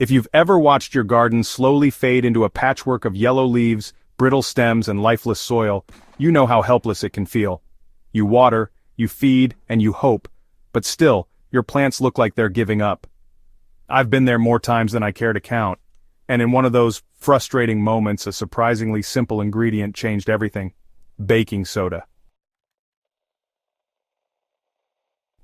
If you've ever watched your garden slowly fade into a patchwork of yellow leaves, brittle stems and lifeless soil, you know how helpless it can feel. You water, you feed, and you hope, but still, your plants look like they're giving up. I've been there more times than I care to count, and in one of those frustrating moments a surprisingly simple ingredient changed everything: baking soda.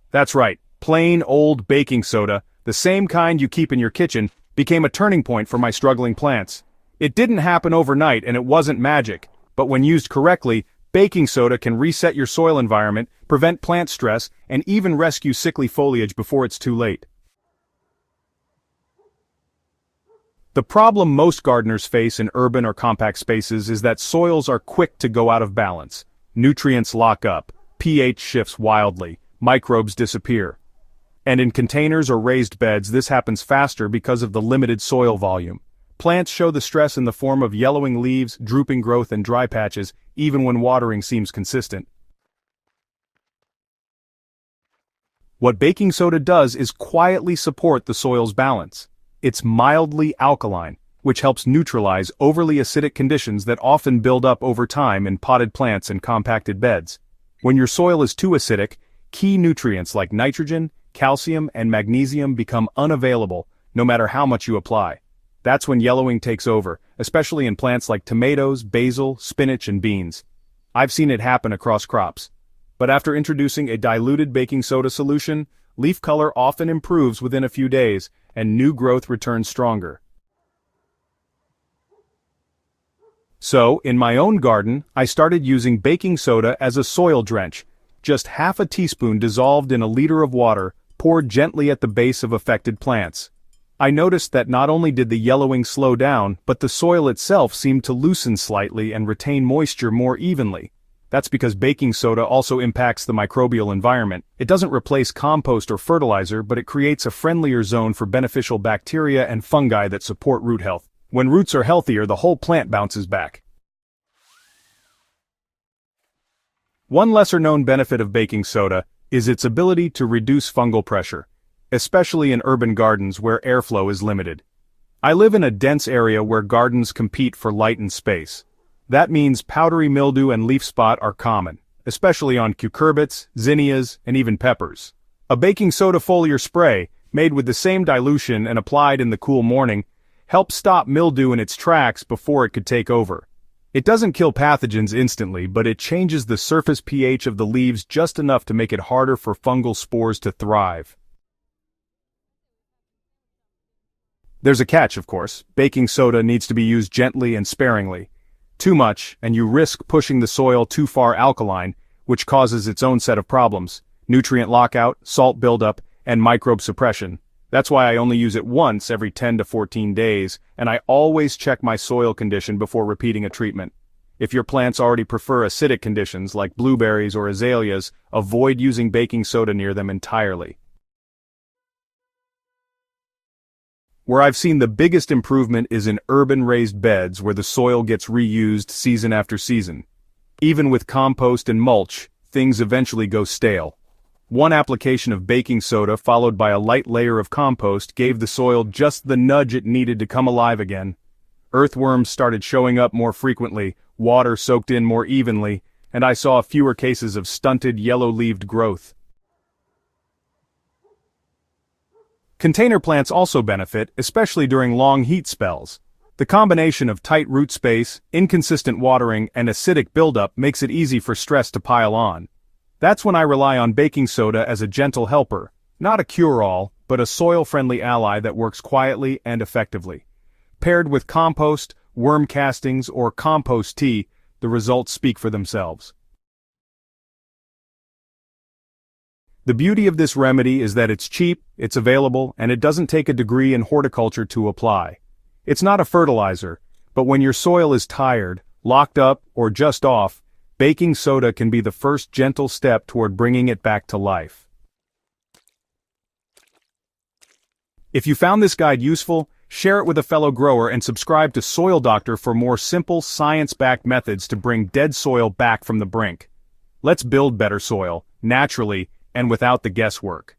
That's right, plain old baking soda, the same kind you keep in your kitchen, became a turning point for my struggling plants. It didn't happen overnight and it wasn't magic, but when used correctly, baking soda can reset your soil environment, prevent plant stress, and even rescue sickly foliage before it's too late. The problem most gardeners face in urban or compact spaces is that soils are quick to go out of balance. Nutrients lock up, pH shifts wildly, microbes disappear. And in containers or raised beds, this happens faster because of the limited soil volume. Plants show the stress in the form of yellowing leaves, drooping growth, and dry patches, even when watering seems consistent. What baking soda does is quietly support the soil's balance. It's mildly alkaline, which helps neutralize overly acidic conditions that often build up over time in potted plants and compacted beds. When your soil is too acidic, key nutrients like nitrogen, calcium, and magnesium become unavailable, no matter how much you apply. That's when yellowing takes over, especially in plants like tomatoes, basil, spinach, and beans. I've seen it happen across crops. But after introducing a diluted baking soda solution, leaf color often improves within a few days, and new growth returns stronger. So, in my own garden, I started using baking soda as a soil drench. Just half a teaspoon dissolved in a liter of water, poured gently at the base of affected plants. I noticed that not only did the yellowing slow down, but the soil itself seemed to loosen slightly and retain moisture more evenly. That's because baking soda also impacts the microbial environment. It doesn't replace compost or fertilizer, but it creates a friendlier zone for beneficial bacteria and fungi that support root health. When roots are healthier, the whole plant bounces back. One lesser-known benefit of baking soda is its ability to reduce fungal pressure, especially in urban gardens where airflow is limited. I live in a dense area where gardens compete for light and space. That means powdery mildew and leaf spot are common, especially on cucurbits, zinnias, and even peppers. A baking soda foliar spray, made with the same dilution and applied in the cool morning, helps stop mildew in its tracks before it could take over. It doesn't kill pathogens instantly, but it changes the surface pH of the leaves just enough to make it harder for fungal spores to thrive. There's a catch, of course. Baking soda needs to be used gently and sparingly. Too much, and you risk pushing the soil too far alkaline, which causes its own set of problems: nutrient lockout, salt buildup, and microbe suppression. That's why I only use it once every 10 to 14 days, and I always check my soil condition before repeating a treatment. If your plants already prefer acidic conditions like blueberries or azaleas, avoid using baking soda near them entirely. Where I've seen the biggest improvement is in urban raised beds where the soil gets reused season after season. Even with compost and mulch, things eventually go stale. One application of baking soda followed by a light layer of compost gave the soil just the nudge it needed to come alive again. Earthworms started showing up more frequently, water soaked in more evenly, and I saw fewer cases of stunted yellow-leaved growth. Container plants also benefit, especially during long heat spells. The combination of tight root space, inconsistent watering, and acidic buildup makes it easy for stress to pile on. That's when I rely on baking soda as a gentle helper, not a cure-all, but a soil-friendly ally that works quietly and effectively. Paired with compost, worm castings, or compost tea, the results speak for themselves. The beauty of this remedy is that it's cheap, it's available, and it doesn't take a degree in horticulture to apply. It's not a fertilizer, but when your soil is tired, locked up, or just off, baking soda can be the first gentle step toward bringing it back to life. If you found this guide useful, share it with a fellow grower and subscribe to Soil Doctor for more simple, science-backed methods to bring dead soil back from the brink. Let's build better soil, naturally, and without the guesswork.